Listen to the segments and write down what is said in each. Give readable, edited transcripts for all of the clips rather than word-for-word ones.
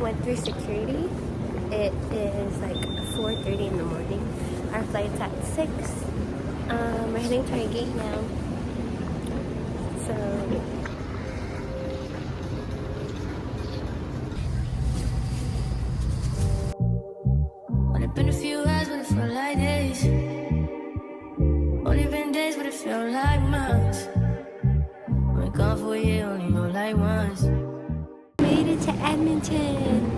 went through security. It is like 4:30 in the morning. Our flight's at 6. We're heading to our gate now. So only been a few hours, but it felt like days. Only been days, but it felt like months. Been gone for a year, only know like once. made it to Edmonton.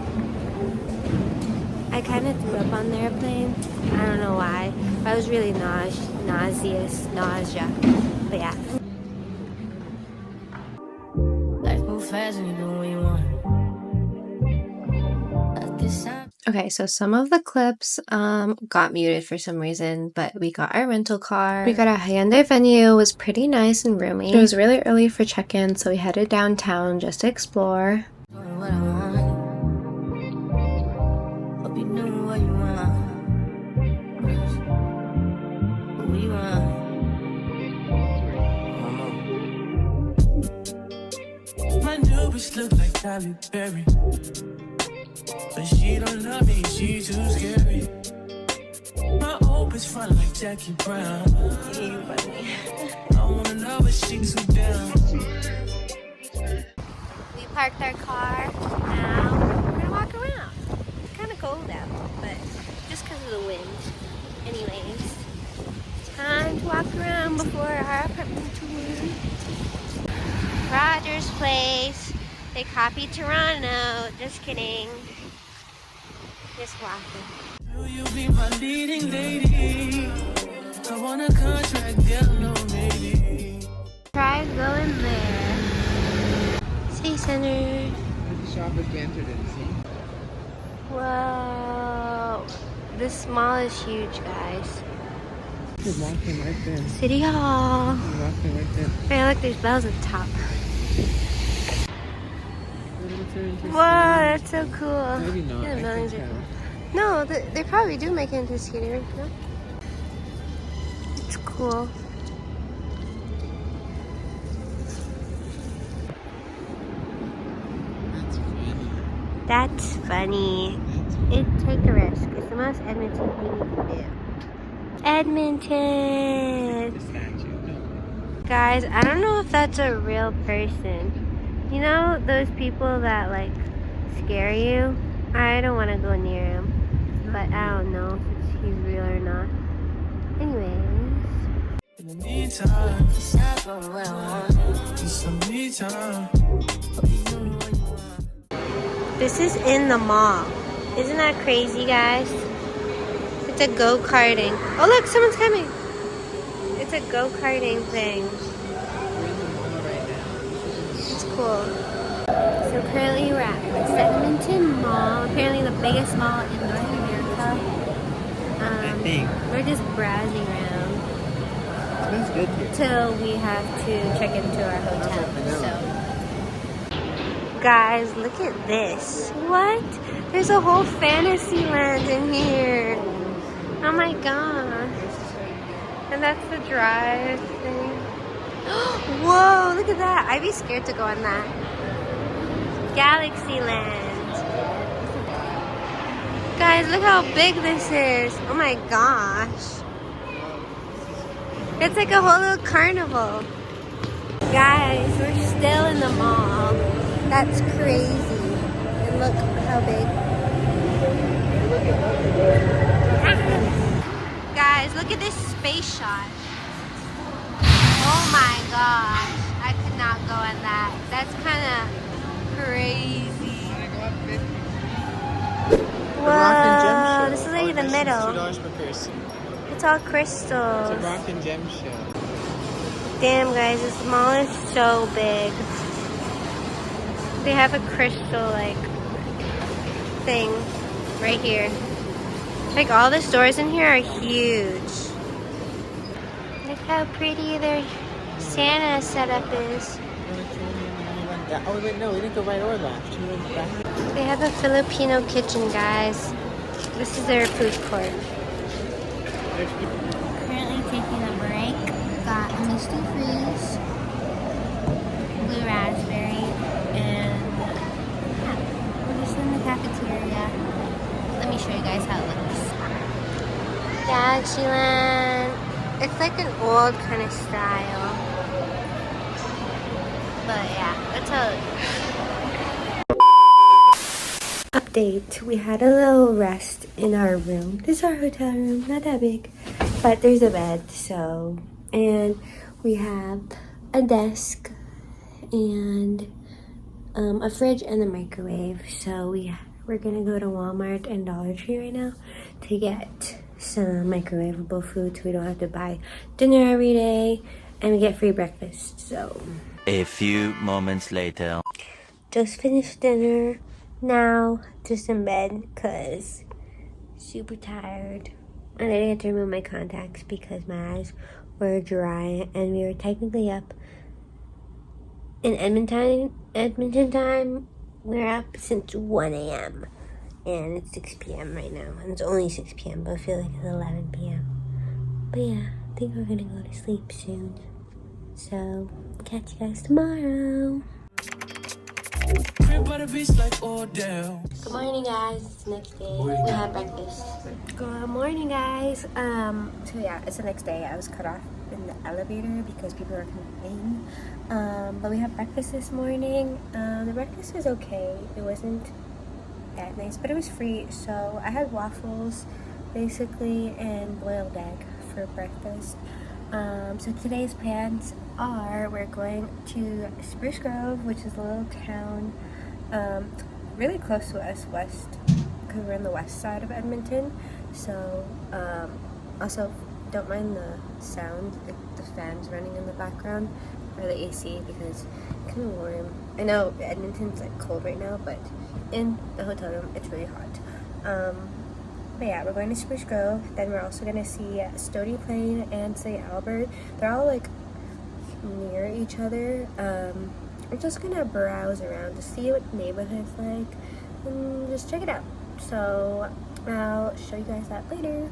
I kind of threw up on the airplane. I don't know why. I was really nausea. But yeah. Life moves fast when you do what you want. At this time. Okay, so some of the clips got muted for some reason, but we got our rental car. We got a Hyundai Venue. It was pretty nice and roomy. It was really early for check-in, so we headed downtown just to explore. Doing what I want. Hope you doing what you want. What you want? My new bitch look like Halle Berry, but she don't love me, she too scary. My old bitch front like Jackie Brown. I wanna know if she too down. We parked our car. Now we're gonna walk around. It's kind of cold out, but just because of the wind. Anyways, time to walk around before our apartment tour. Rogers Place. They copied Toronto. Just kidding. Just walking. Will you be my leading lady? I want a contract, girl, no maybe. Try going there. City Center. The shop is entered in, see? Whoa. This mall is huge, guys. You're walking right there. City Hall. You're walking right there. Hey, look, there's bells at the top. Whoa, that's so cool. Maybe not. Yeah, the I buildings think are so. cool. No, they probably do make it into skating rink, no? It's cool. That's funny. That's funny. Take a risk. It's the most Edmonton thing you can do. Edmonton! The statue. No. Guys, I don't know if that's a real person. You know those people that like scare you? I don't want to go near him. But I don't know if he's real or not. Anyways. In the meantime, stop on what I want. Just some me time. Hope you doing what you want. This is in the mall. Isn't that crazy, guys? It's a go-karting. Oh, look, someone's coming. It's a go-karting thing. We're in the mall right now. It's cool. So currently we're at the Edmonton Mall. Apparently the biggest mall in North America. I think. We're just browsing around It smells good here. till we have to check into our hotel. Vanilla. So, guys, look at this. What? There's a whole fantasy land in here. Oh my gosh. And that's the drive thing. Whoa, look at that. I'd be scared to go on that. Galaxy Land. Guys, look how big this is. Oh my gosh. It's like a whole little carnival. Guys, we're still in the mall. That's crazy. And look how big. Guys, look at this space shot. Oh my gosh. I could not go on that. That's kind of crazy. Whoa, this is like in the middle. $2 per person. It's all It's a crystals. rock and gem show. Damn, guys, this mall is so big. They have a crystal, like, thing right here. Like, all the stores in here are huge. Look how pretty their Santa setup is. Oh, wait, no, we didn't go right or left. We went back. They have a Filipino kitchen, guys. This is their food court. Currently taking a break. Got a Misty Freeze, blue raspberry, and yeah, we're just in the cafe. show you guys how it looks. Galaxyland. It's like an old kind of style. But yeah, that's how it looks. Update. We had a little rest in our room. This is our hotel room. Not that big. But there's a bed, so. And we have a desk and a fridge and a microwave. So we're gonna go to Walmart and Dollar Tree right now to get some microwavable food so we don't have to buy dinner every day, and we get free breakfast. So a few moments later, just finished dinner, now just in bed because super tired, and I didn't get to remove my contacts because my eyes were dry, and we were technically up in Edmonton time. We're up since 1 a.m. and it's 6 p.m. right now, and it's only 6 p.m. but I feel like it's 11 p.m. But yeah, I think we're gonna go to sleep soon, so catch you guys tomorrow. Good morning, guys. It's the next day. We had breakfast. Good morning, guys. So yeah, it's the next day. I was cut off in the elevator because people were coming in. But we had breakfast this morning. The breakfast was okay. It wasn't that nice, but it was free. So I had waffles, basically, and boiled egg for breakfast. So today's plans are we're going to Spruce Grove, which is a little town really close to us west, because we're on the west side of Edmonton. So also don't mind the sound, like the fans running in the background or the AC, because it's kind of warm. I know Edmonton's like cold right now, but in the hotel room it's really hot. But yeah, we're going to Spruce Grove. Then we're also going to see Stony Plain and St. Albert. They're all like near each other. We're just going to browse around to see what the neighborhood's like and just check it out. So I'll show you guys that later.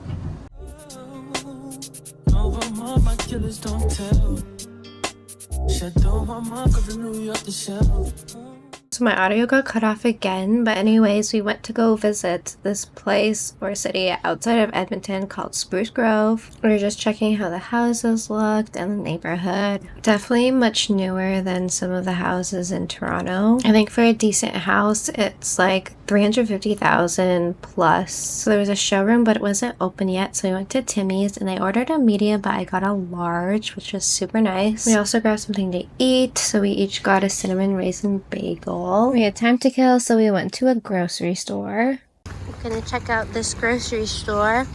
So my audio got cut off again, but anyways, we went to go visit this place or city outside of Edmonton called Spruce Grove. We were just checking how the houses looked and the neighborhood. Definitely much newer than some of the houses in Toronto. I think for a decent house, it's like $350,000 plus. So there was a showroom, but it wasn't open yet. So we went to Timmy's and I ordered a medium, but I got a large, which was super nice. We also grabbed something to eat. So we each got a cinnamon raisin bagel. We had time to kill, so we went to a grocery store. I'm gonna check out this grocery store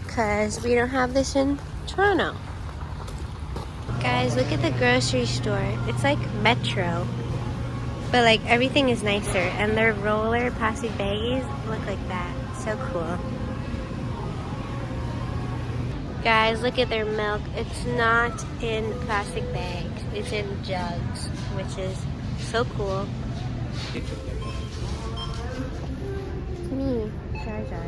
because we don't have this in Toronto. Guys, look at the grocery store. It's like Metro, but like everything is nicer, and their roller plastic baggies look like that. So cool. Guys, look at their milk. It's not in plastic bags. It's in jugs, which is so cool. Me, Jar Jar.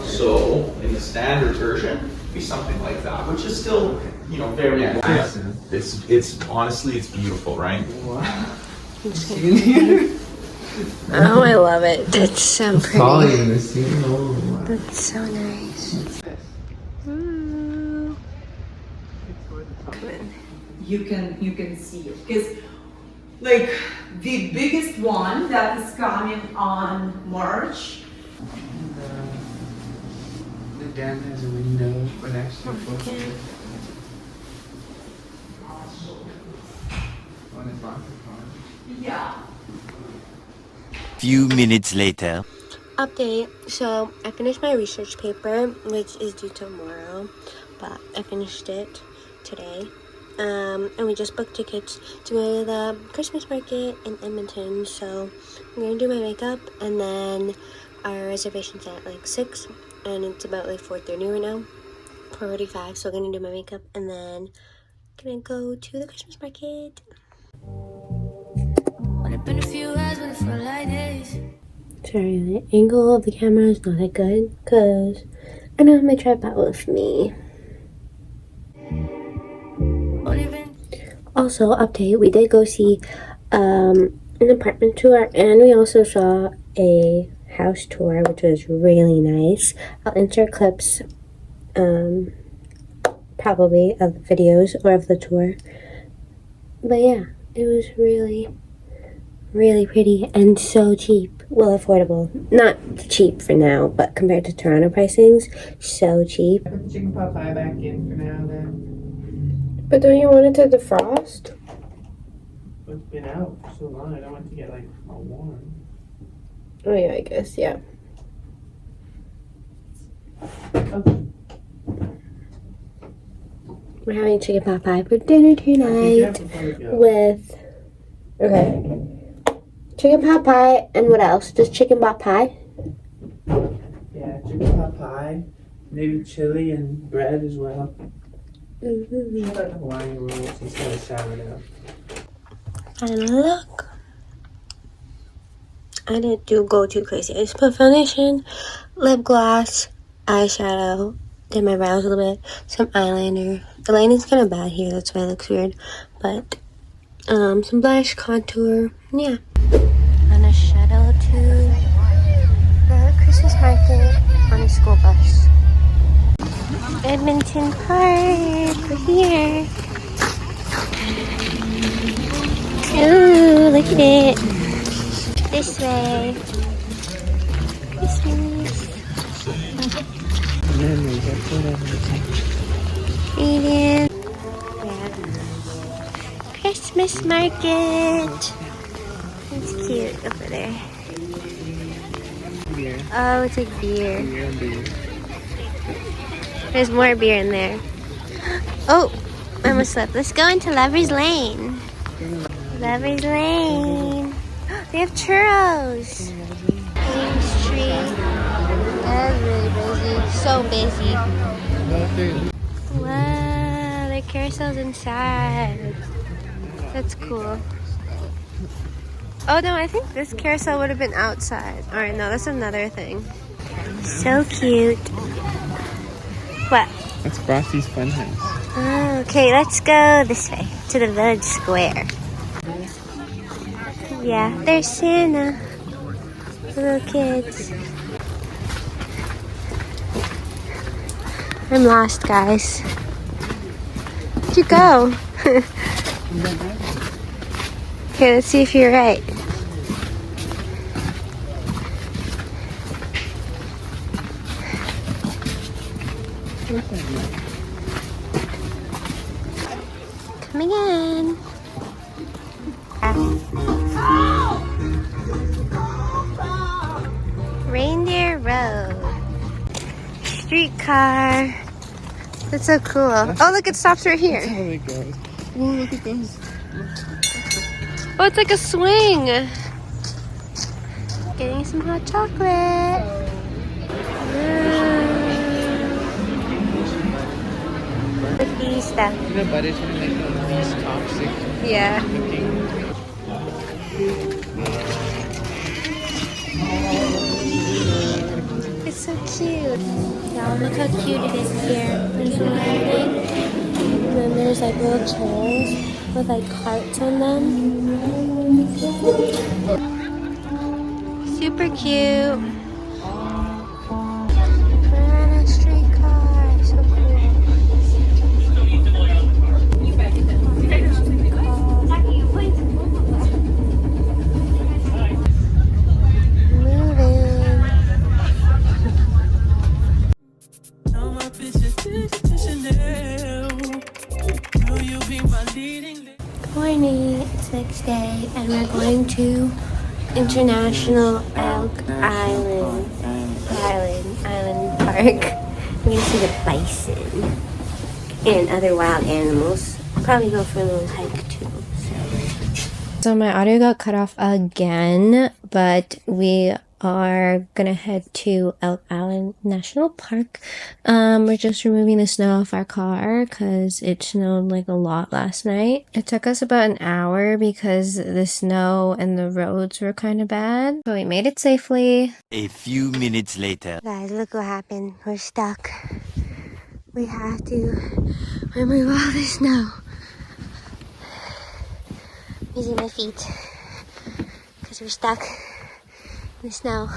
So in the standard version, it'd be something like that, which is still, you know, very nice. It's honestly, it's beautiful, right? Oh, I love it. That's so pretty. That's so nice. Ooh. You can see it, because like the biggest one that is coming on March. And, the den has a window for next to the Yeah. few minutes later. Update. So I finished my research paper, which is due tomorrow, but I finished it today. And we just booked tickets to go to the Christmas market in Edmonton. So I'm gonna do my makeup, and then our reservation's at like 6, and it's about like 4:30 right now, 4:45. So I'm gonna do my makeup, and then gonna go to the Christmas market. Sorry, the angle of the camera is not that good because I don't have my tripod with me. Also, update, we did go see an apartment tour, and we also saw a house tour, which was really nice. I'll insert clips, probably of the videos or of the tour. But yeah, it was really, really pretty and so cheap. Well, affordable. Not cheap for now, but compared to Toronto pricings, so cheap. Put the chicken pot pie back in for now then. But don't you want it to defrost? It's been out for so long, I don't want it to get like all warm. Oh yeah, I guess, yeah. Okay. We're having chicken pot pie for dinner tonight with, okay, chicken pot pie and what else? Just chicken pot pie? Yeah, chicken pot pie, maybe chili and bread as well. Mm-hmm. I like Hawaiian rolls instead of sourdough. And look, I didn't go too crazy. I just put foundation, lip gloss, eyeshadow, did my brows a little bit, some eyeliner. The lighting's kind of bad here, that's why it looks weird. But some blush, contour, yeah. On a shuttle to the Christmas market on a school bus. Edmonton Park, we're here. Ooh, look at it. This way. Christmas. It is. Yeah. Christmas market. It's cute over there. Beer. Oh, it's like beer. Beer. There's more beer in there. Oh, I almost slipped. Let's go into Lover's Lane. Lover's Lane. They have churros. Main Street. That's really busy. So busy. Wow, the carousel's inside. That's cool. Oh no, I think this carousel would have been outside. Alright, no, that's another thing. So cute. What? That's Frosty's Funhouse. Oh, okay, let's go this way to the village square. Yeah, there's Santa. The little kids. I'm lost, guys. Where'd you go? Okay, let's see if you're right. Come again. Reindeer Road. Streetcar. That's so cool. Oh, look, it stops right here. That's how it goes. Oh, look at those. Oh, it's like a swing. Getting some hot chocolate. Cookie stuff. Peanut butter's one of the least toxic Yeah. looking. It's so cute. Y'all, look how cute it is here. There's a lighting. And then there's like little chairs with like carts on them. Super cute. We're on a streetcar. So cool. Moving. Now my bitch is Chanel. Will you be my leading lady? Good morning. It's next day, and we're going to International Elk Island Park. We're gonna see the bison and other wild animals. Probably go for a little hike too. So my audio got cut off again, but we are gonna head to Elk Island National Park. We're just removing the snow off our car because it snowed like a lot last night. It took us about an hour because the snow and the roads were kind of bad, but we made it safely. A few minutes later. Guys, look what happened. We're stuck. We have to remove all the snow using my feet. guys, we're stuck in the snow.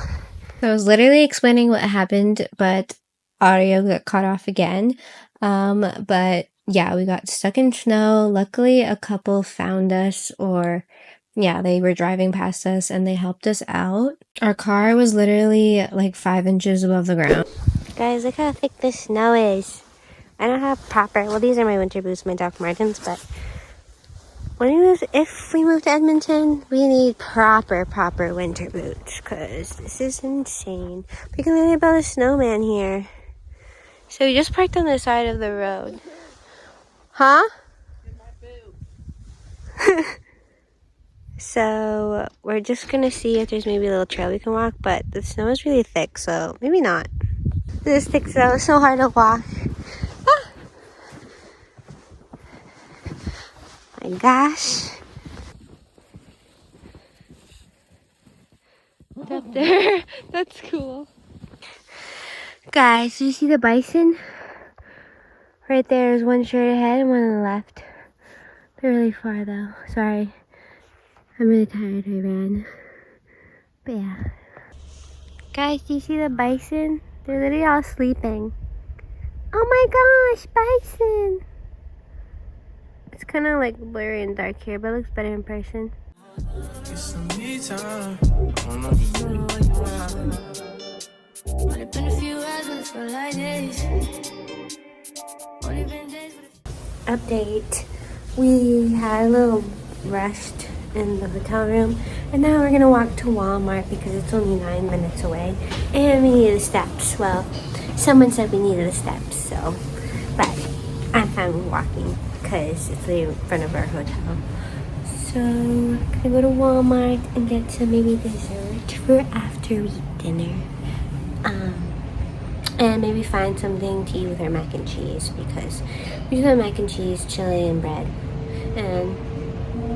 So I was literally explaining what happened, but audio got cut off again. But yeah, we got stuck in snow. Luckily, a couple found us, or yeah, they were driving past us and they helped us out. Our car was literally like 5 inches above the ground. Guys, look how thick this snow is. I don't have proper, well, these are my winter boots, my Doc Martens, but if we move to Edmonton, we need proper winter boots, because this is insane. We can literally build a snowman here. So we just parked on the side of the road. Huh? So we're just gonna see if there's maybe a little trail we can walk, but the snow is really thick, so maybe not. This thick snow is so hard to walk. Ah! My gosh. Up there. That's cool. Guys, do you see the bison? Right there is one straight ahead and one on the left. They're really far though. Sorry. I'm really tired. I ran. But yeah. Guys, do you see the bison? They're literally all sleeping. Oh my gosh, bison! It's kind of like blurry and dark here, but it looks better in person. Update. We had a little rest in the hotel room, and now we're gonna walk to Walmart because it's only 9 minutes away, and we need the steps. Well, someone said we needed the steps, so, but I'm fine with walking because it's in front of our hotel. So we're gonna go to Walmart and get some maybe dessert for after we eat dinner, and maybe find something to eat with our mac and cheese, because we do have mac and cheese, chili, and bread, and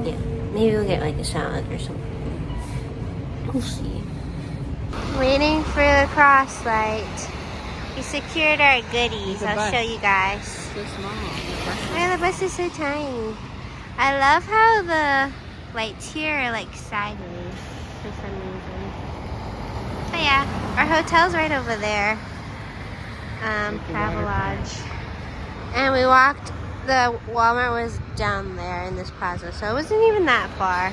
yeah, maybe we'll get like a salad or something. We'll see. Waiting for the cross light. We secured our goodies. I'll show you guys. So small. Yeah, the bus is so tiny. I love how the lights here are like sideways for some reason. But yeah, our hotel's right over there. Travelodge. And we walked, the Walmart was down there in this plaza, so it wasn't even that far.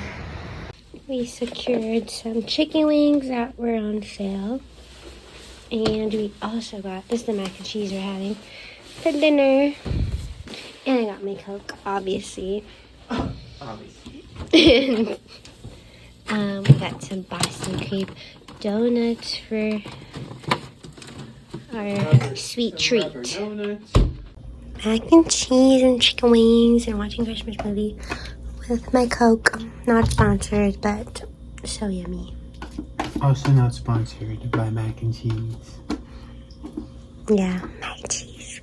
We secured some chicken wings that were on sale. And we also got, this is the mac and cheese we're having for dinner. And I got my Coke, obviously. And we got some Boston crepe donuts for our sweet treat. Mac and cheese and chicken wings and watching Christmas movie with my Coke. Not sponsored, but so yummy. Also not sponsored by mac and cheese. Yeah, mac and cheese.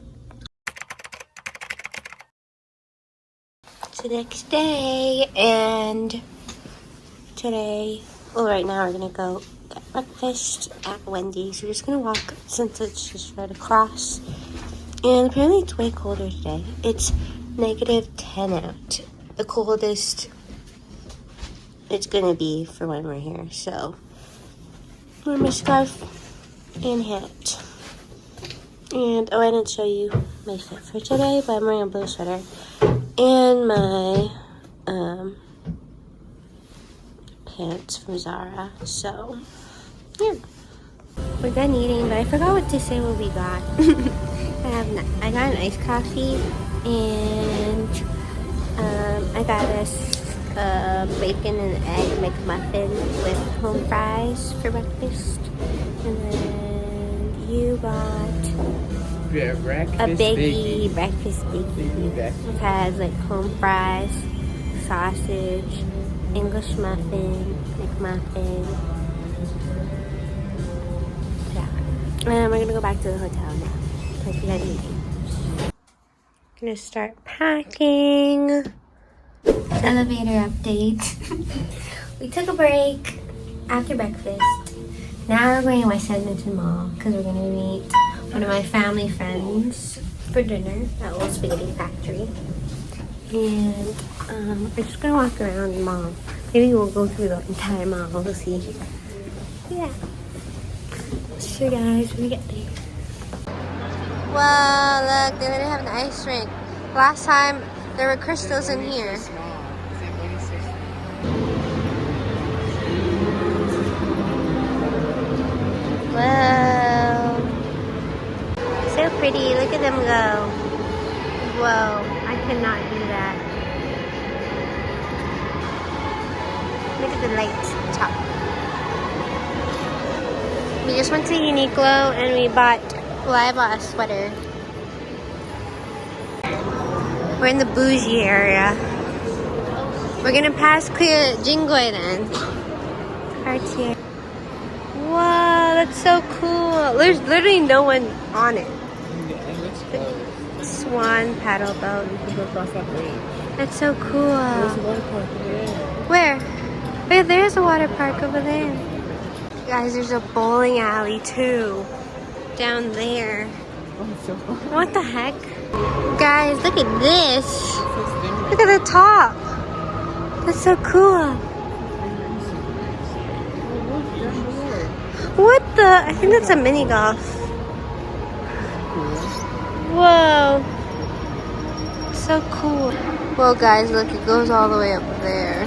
It's the next day, and today, well, right now we're gonna go get breakfast at Wendy's. We're just gonna walk since it's just right across. And apparently it's way colder today. It's -10 out. The coldest it's gonna be for when we're here. So, wear my scarf and hat. And, oh, I didn't show you my fit for today, but I'm wearing a blue sweater. And my, pants from Zara. So, yeah. We're done eating, but I forgot what to say what we got. I got an iced coffee, and I got this bacon and egg McMuffin with home fries for breakfast. And then you got a biggie, breakfast biggie. It has like home fries, sausage, English muffin, McMuffin. Yeah. And we're gonna go back to the hotel now. Because we got eating. Gonna start packing. Elevator update. We took a break after breakfast. Now we're going to West Edmonton Mall because we're going to meet one of my family friends for dinner at Old Spaghetti Factory. And we're just going to walk around the mall. Maybe we'll go through the entire mall. We'll see. Yeah. So guys, when we get there. Wow, look, they didn't have an ice rink. Last time there were crystals in here. Whoa. So pretty. Look at them go. Whoa, I cannot do that. Look at the lights top. We just went to Uniqlo and we bought, well, I bought a sweater. We're in the bougie area. We're gonna pass clear Jinggoy then. Cartier. Wow, that's so cool. There's literally no one on it. Swan paddle boat. That's so cool. Where? Wait, there's a water park over there. Guys, there's a bowling alley too. Down there. What the heck? Guys, look at this. Look at the top. That's so cool. What the? I think that's a mini golf. Whoa. So cool. Whoa, guys, look, it goes all the way up there.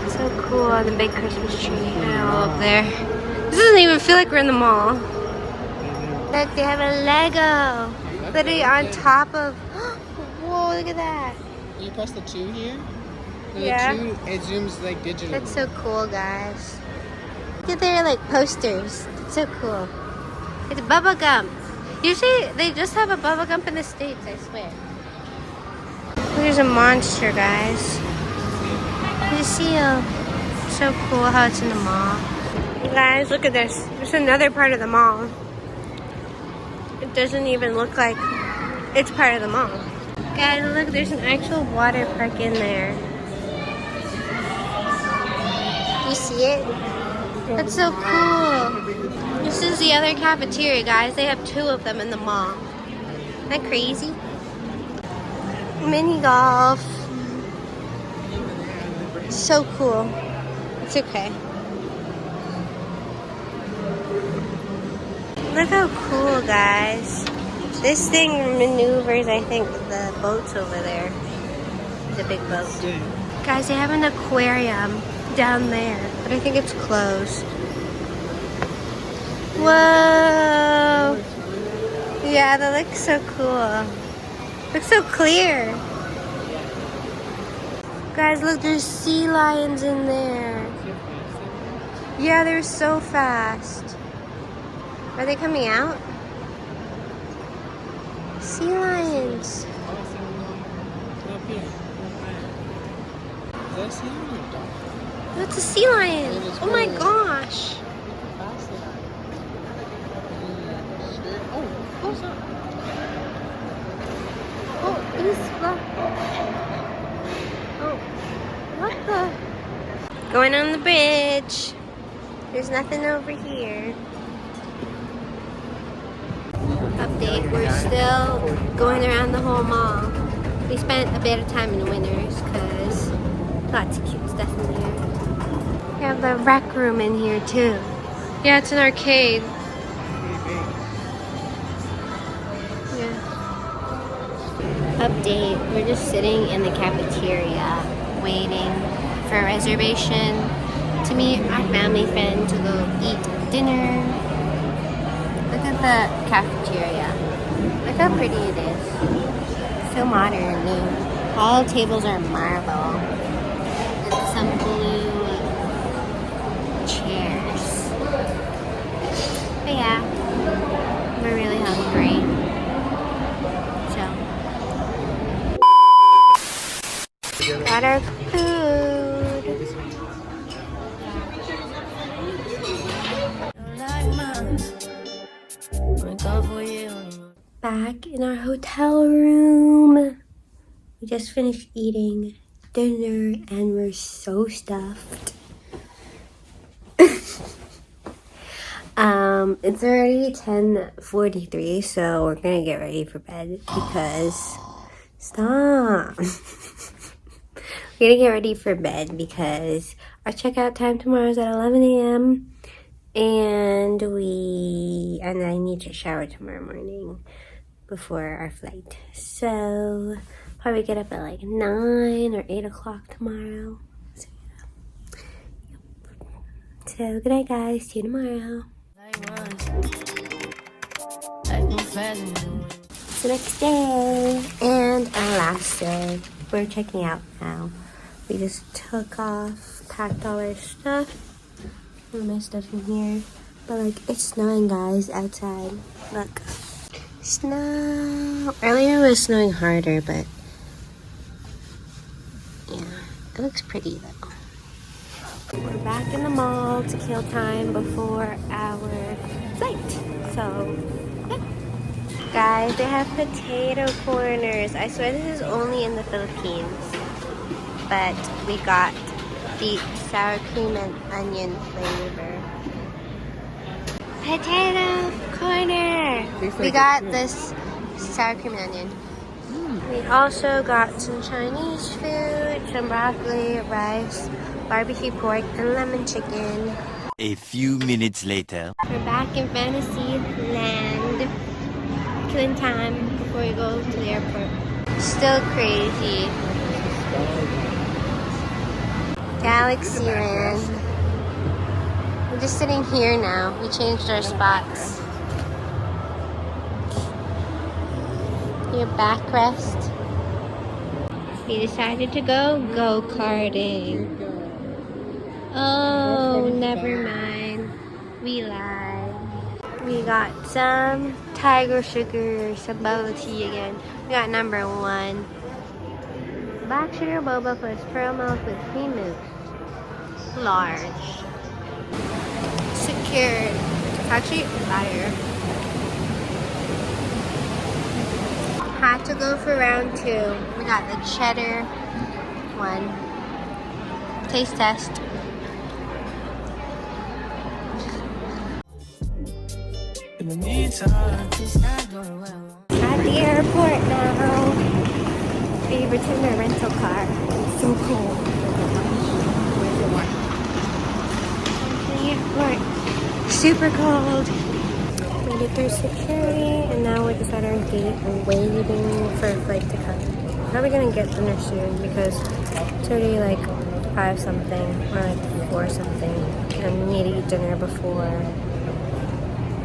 It's so cool. The big Christmas tree all up there. This doesn't even feel like we're in the mall. Look, they have a Lego. Literally on top of. Whoa, look at that. You press the 2 here? Yeah. The 2, it zooms like digital. That's so cool, guys. Look at their like posters. It's so cool. It's bubble gum. Usually they just have a bubble gum in the States, I swear. There's a monster, guys. There's a seal. So cool how it's in the mall. Guys, look at this. There's another part of the mall. It doesn't even look like it's part of the mall. Guys, look, there's an actual water park in there. You see it? That's so cool. This is the other cafeteria, guys. They have 2 of them in the mall. Isn't that crazy? Mini golf. So cool. It's okay. Look how cool, guys. This thing maneuvers, I think, the boats over there. The big boat. Guys, they have an aquarium down there, but I think it's closed. Whoa! Yeah, that looks so cool. Looks so clear. Guys, look, there's sea lions in there. Yeah, they're so fast. Are they coming out? Sea lions. That's a sea lion. Oh my gosh. Oh, he's oh, what the? Going on the bridge. There's nothing over here. Update, we're still going around the whole mall. We spent a bit of time in Winners because lots of cute stuff in here. We have the rec room in here too. Yeah, it's an arcade. Yeah. Update, we're just sitting in the cafeteria waiting for a reservation to meet our family friend to go eat dinner. Look at the cafeteria. Look how pretty it is. So modern and new. All tables are marble. And some blue chairs. But yeah, we're really hungry. So, got our food. Back in our hotel room. We just finished eating dinner and we're so stuffed. It's already 10:43, so we're gonna get ready for bed because stop. We're gonna get ready for bed because our checkout time tomorrow is at 11 a.m. And I need to shower tomorrow morning before our flight. So probably get up at like 9 or 8 o'clock tomorrow. So, yeah. So good night, guys. See you tomorrow. It's the next day and our last day. We're checking out now. We just took off, packed all our stuff. All my stuff in here. But like, it's snowing, guys, outside. Look. Snow. Earlier it was snowing harder, but yeah, it looks pretty though. We're back in the mall to kill time before our flight. So, yeah. Guys, they have potato corners. I swear this is only in the Philippines. But we got the sour cream and onion flavor. Potato corner! We got this sour cream and onion. We also got some Chinese food, some broccoli, rice, barbecue pork, and lemon chicken. A few minutes later. We're back in fantasy land. Killing time before we go to the airport. Still crazy. Galaxyland. We're just sitting here now. We changed our spots. Your backrest. We decided to go go-karting. Oh, never mind. We lied. We got some tiger sugar, some bubble tea again. We got number 1. Black sugar boba plus pearl milk with cream mousse. Large. Secured. Actually, fire. Had to go for round 2. We got the cheddar one. Taste test. In the meantime, At the airport now. We returned our rental car. It's so cold. The airport. Super cold. We did through security and now we're just at our gate waiting for a flight to come. Probably gonna get dinner soon because it's already like 5 something or like 4 something. And we need to eat dinner before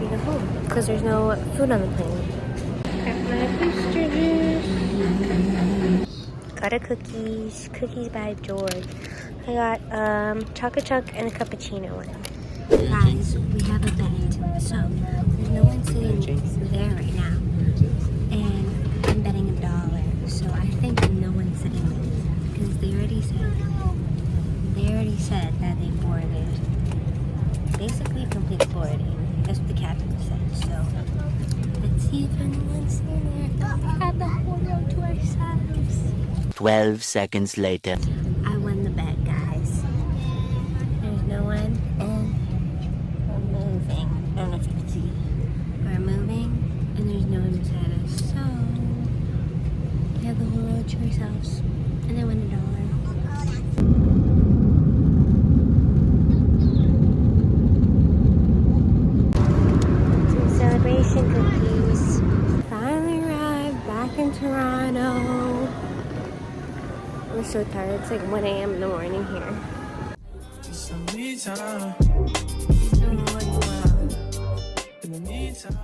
we go home because there's no food on the plane. Got my booster juice. Got a cookies by George. I got chocolate chunk and a cappuccino one. Guys, we have a bet. So there's no one sitting there right now, and I'm betting $1. So I think no one's sitting there because they already said that they boarded. Basically complete boarding. That's what the captain said. So let's see if anyone's in there. We have the whole road to ourselves. 12 seconds later. I won the bet, guys. There's no one, and we're moving. I don't know if you can see. We're moving, and there's no one beside us. So we have the whole road to ourselves, and I won $1. Some celebration cookies. Finally arrived back in Toronto. I'm so tired. It's like 1 a.m. in the morning here. some me time. You know what you want. In the meantime.